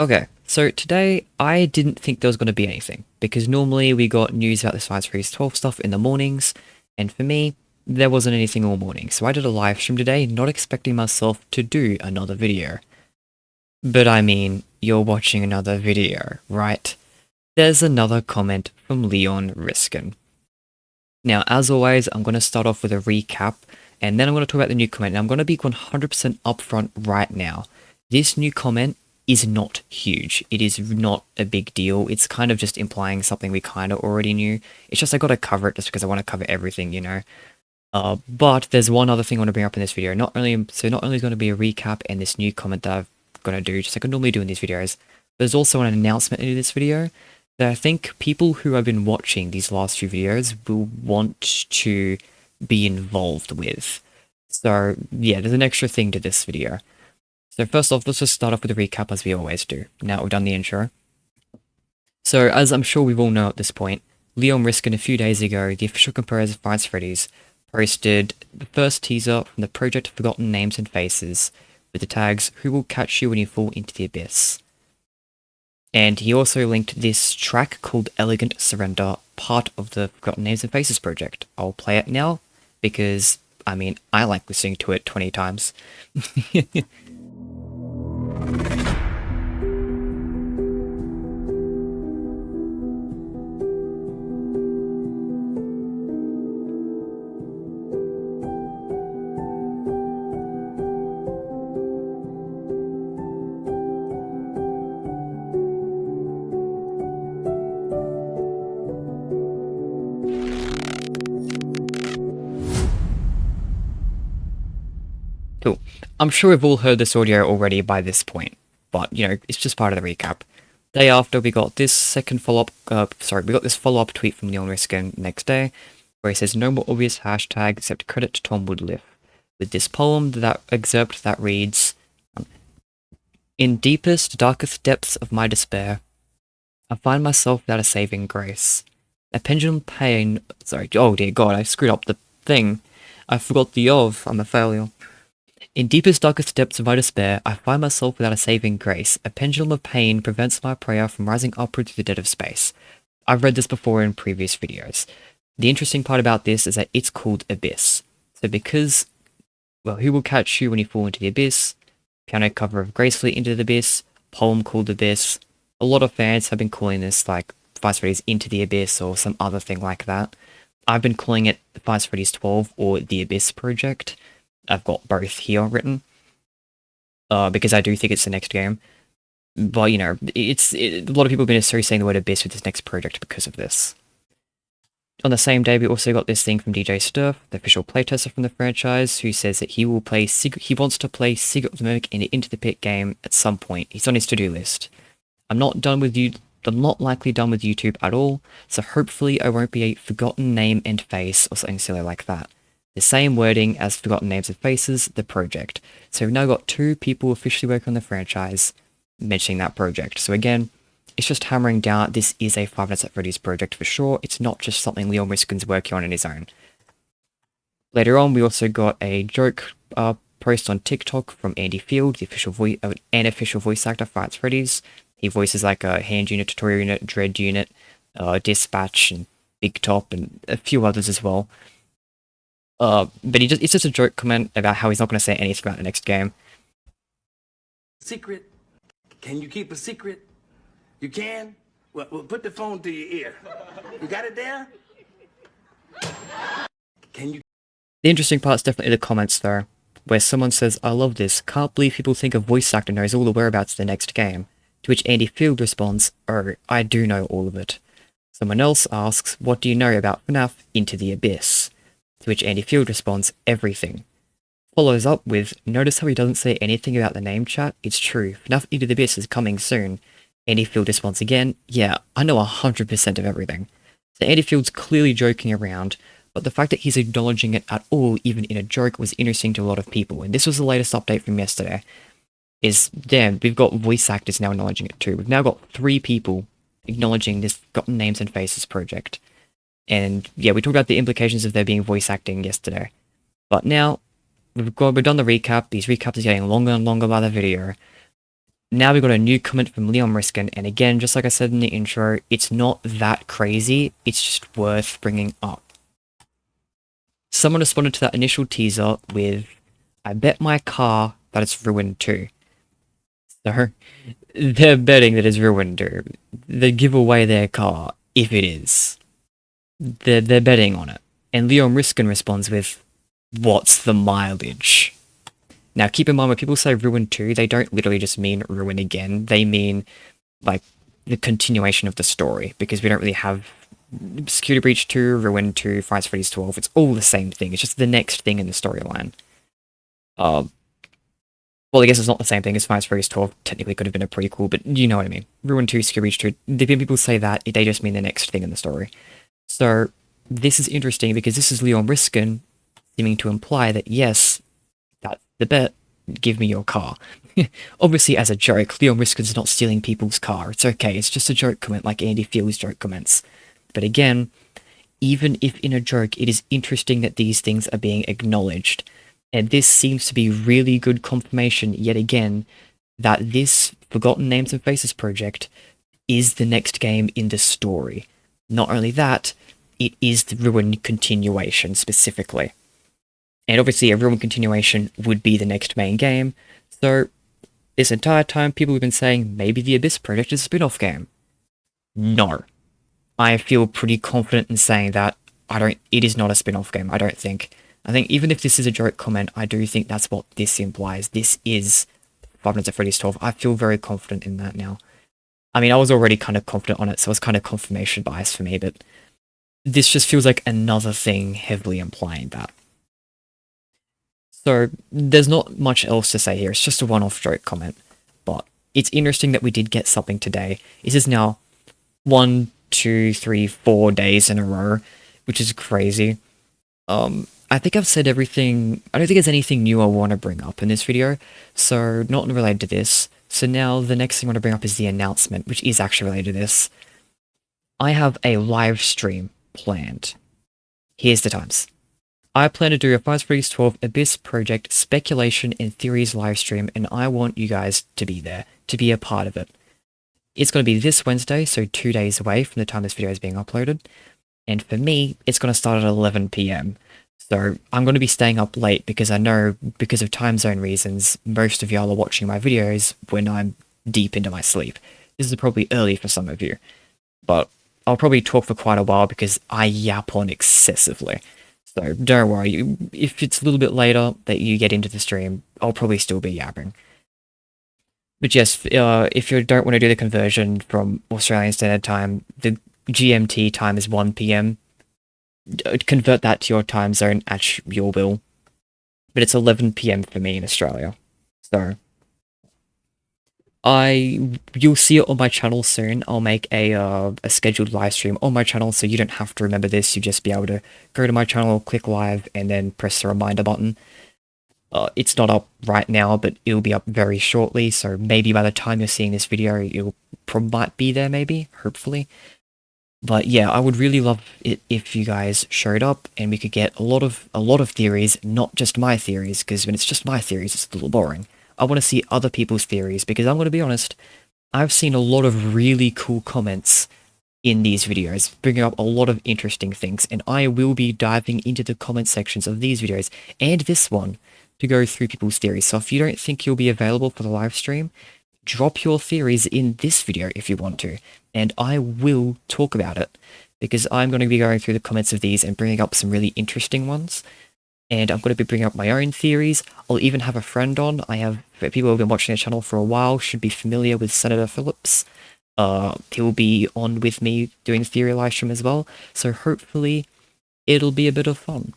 Okay, so today I didn't think there was going to be anything, because normally we got news about the Science Freeze 12 stuff in the mornings, and for me, there wasn't anything all morning, so I did a live stream today, not expecting myself to do another video. But I mean, you're watching another video, right? There's another comment from Leon Riskin. Now, as always, I'm going to start off with a recap, and then I'm going to talk about the new comment, and I'm going to be 100% upfront right now. This new comment is not huge. It is not a big deal. It's kind of just implying something we kind of already knew. It's just I got to cover it just because I want to cover everything, you know. But there's one other thing I want to bring up in this video. Not only is going to be a recap and this new comment that I'm going to do, just like I normally do in these videos, there's also an announcement in this video that I think people who have been watching these last few videos will want to be involved with. So yeah, there's an extra thing to this video. So first off, let's just start off with a recap as we always do, now we've done the intro. So as I'm sure we all know at this point, Leon Riskin a few days ago, the official composer of Five Freddy's, posted the first teaser from the project Forgotten Names and Faces, with the tags, "Who will catch you when you fall into the abyss?" And he also linked this track called Elegant Surrender, part of the Forgotten Names and Faces project. I'll play it now, because, I mean, I like listening to it 20 times. Cool. I'm sure we've all heard this audio already by this point, but, you know, it's just part of the recap. Day after, we got this follow-up tweet from Leon Riskin next day, where he says, "No more obvious hashtag except credit to Tom Woodliff," with this poem, that excerpt that reads, "In deepest, darkest depths of my despair, I find myself without a saving grace. A pendulum pain," oh dear God, I screwed up the thing. I forgot the of, I'm a failure. "In deepest, darkest depths of my despair, I find myself without a saving grace. A pendulum of pain prevents my prayer from rising upward to the dead of space." I've read this before in previous videos. The interesting part about this is that it's called Abyss. So because, well, "Who will catch you when you fall into the abyss?" Piano cover of Gracefully Into the Abyss, poem called Abyss. A lot of fans have been calling this like Five Freddy's Into the Abyss or some other thing like that. I've been calling it Five Freddy's 12 or The Abyss Project. I've got both here written, because I do think it's the next game. But, you know, a lot of people have been necessarily saying the word Abyss with this next project because of this. On the same day, we also got this thing from DJ Sturf, the official playtester from the franchise, who says that he wants to play Secret of the Mimic in the Into the Pit game at some point. He's on his to-do list. I'm not likely done with YouTube at all, so hopefully I won't be a forgotten name and face or something silly like that. The same wording as Forgotten Names and Faces, the project. So we've now got 2 people officially working on the franchise mentioning that project. So again, it's just hammering down this is a Five Nights at Freddy's project for sure. It's not just something Leon Riskin's working on his own. Later on, we also got a joke post on TikTok from Andy Field, the official voice actor for Five Freddy's. He voices like a Hand Unit, Tutorial Unit, Dread Unit, Dispatch, and Big Top, and a few others as well. But it's just a joke comment about how he's not going to say anything about the next game. "Secret? Can you keep a secret? You can? Well, put the phone to your ear. You got it there? Can you?" The interesting part's definitely the comments though, where someone says, "I love this, can't believe people think a voice actor knows all the whereabouts of the next game." To which Andy Field responds, "Oh, I do know all of it." Someone else asks, "What do you know about FNaF Into the Abyss?" To which Andy Field responds, "Everything." Follows up with, "Notice how he doesn't say anything about the name chat? It's true, FNaF Into the Abyss is coming soon." Andy Field responds again, "Yeah, I know 100% of everything." So Andy Field's clearly joking around, but the fact that he's acknowledging it at all, even in a joke, was interesting to a lot of people, and this was the latest update from yesterday. Damn, we've got voice actors now acknowledging it too. We've now got 3 people acknowledging this Forgotten Names and Faces project. And yeah, we talked about the implications of there being voice acting yesterday. But now, we've done the recap. These recaps are getting longer and longer by the video. Now we got a new comment from Leon Riskin, and again, just like I said in the intro, it's not that crazy, it's just worth bringing up. Someone responded to that initial teaser with, "I bet my car that it's ruined too." So, they're betting that it's ruined too. They give away their car if it is. They're betting on it. And Leon Riskin responds with, "What's the mileage?" Now, keep in mind, when people say ruin 2, they don't literally just mean ruin again. They mean, like, the continuation of the story, because we don't really have Security Breach 2, Ruin 2, Five Nights at Freddy's 12. It's all the same thing. It's just the next thing in the storyline. Well, I guess it's not the same thing as Five Nights at Freddy's 12. Technically could have been a prequel, but you know what I mean. Ruin 2, Security Breach 2. When people say that, they just mean the next thing in the story. So, this is interesting because this is Leon Riskin seeming to imply that, yes, that's the bet, give me your car. Obviously, as a joke, Leon Riskin's not stealing people's car. It's okay, it's just a joke comment like Andy Field's joke comments. But again, even if in a joke, it is interesting that these things are being acknowledged. And this seems to be really good confirmation, yet again, that this Forgotten Names and Faces project is the next game in the story. Not only that, it is the Ruin continuation specifically. And obviously a Ruin continuation would be the next main game, so this entire time people have been saying maybe the Abyss project is a spin-off game. No. I feel pretty confident in saying that it is not a spin-off game, I don't think. I think even if this is a joke comment, I do think that's what this implies. This is Five Nights at Freddy's 12. I feel very confident in that now. I mean, I was already kind of confident on it, so it's kind of confirmation bias for me, but this just feels like another thing heavily implying that. So, there's not much else to say here, it's just a one-off joke comment. But it's interesting that we did get something today. This is now 1, 2, 3, 4 days in a row, which is crazy. I think I've said everything. I don't think there's anything new I want to bring up in this video, so not related to this. So now the next thing I want to bring up is the announcement, which is actually related to this. I have a live stream planned. Here's the times. I plan to do a Five Nights at Freddy's 12 Abyss Project Speculation and Theories livestream, and I want you guys to be there, to be a part of it. It's going to be this Wednesday, so 2 days away from the time this video is being uploaded. And for me, it's going to start at 11 PM. So I'm going to be staying up late because I know, because of time zone reasons, most of y'all are watching my videos when I'm deep into my sleep. This is probably early for some of you, but I'll probably talk for quite a while because I yap on excessively. So don't worry, if it's a little bit later that you get into the stream, I'll probably still be yapping. But yes, if you don't want to do the conversion from Australian Standard Time, the GMT time is 1 PM. Convert that to your time zone at your will. But it's 11 PM for me in Australia. So you'll see it on my channel soon. I'll make a scheduled live stream on my channel, so you don't have to remember this. You just be able to go to my channel, click live, and then press the reminder button. It's not up right now, but it'll be up very shortly, so maybe by the time you're seeing this video, it'll might be there, maybe, hopefully. But yeah, I would really love it if you guys showed up and we could get a lot of theories, not just my theories, because when it's just my theories, it's a little boring. I want to see other people's theories, because I'm going to be honest, I've seen a lot of really cool comments in these videos, bringing up a lot of interesting things, and I will be diving into the comment sections of these videos, and this one, to go through people's theories. So if you don't think you'll be available for the live stream, drop your theories in this video if you want to, and I will talk about it, because I'm going to be going through the comments of these and bringing up some really interesting ones, and I'm going to be bringing up my own theories. I'll even have a friend on. People who have been watching the channel for a while should be familiar with Senator Phillips. He'll be on with me doing theory live stream as well, so hopefully it'll be a bit of fun.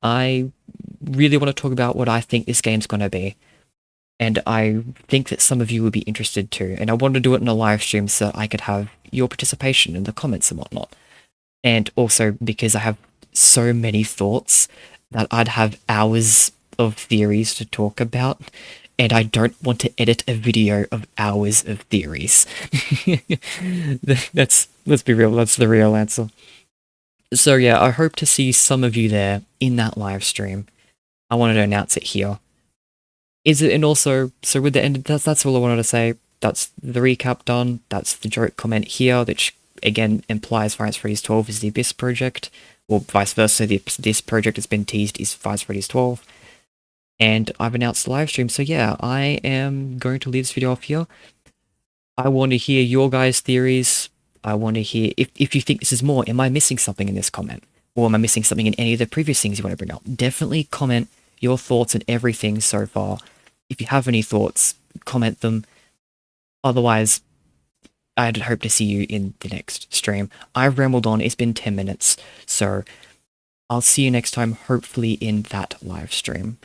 I really want to talk about what I think this game's going to be, and I think that some of you would be interested too, and I want to do it in a live stream so that I could have your participation in the comments and whatnot. And also because I have so many thoughts that I'd have hours of theories to talk about, and I don't want to edit a video of hours of theories. Let's be real, that's the real answer. So yeah, I hope to see some of you there in that live stream. I wanted to announce it here. Is it, and also, so with the end, that's all I wanted to say. That's the recap done. That's the joke comment here, which again implies Five Nights at Freddy's 12 is the Abyss project, or vice versa. This project has been teased is Five Nights at Freddy's 12, and I've announced the live stream. So yeah, I am going to leave this video off here. I want to hear your guys' theories. I want to hear if you think this is more. Am I missing something in this comment, or am I missing something in any of the previous things you want to bring up? Definitely comment your thoughts on everything so far. If you have any thoughts, comment them. Otherwise, I'd hope to see you in the next stream. I've rambled on, it's been 10 minutes, so I'll see you next time, hopefully in that live stream.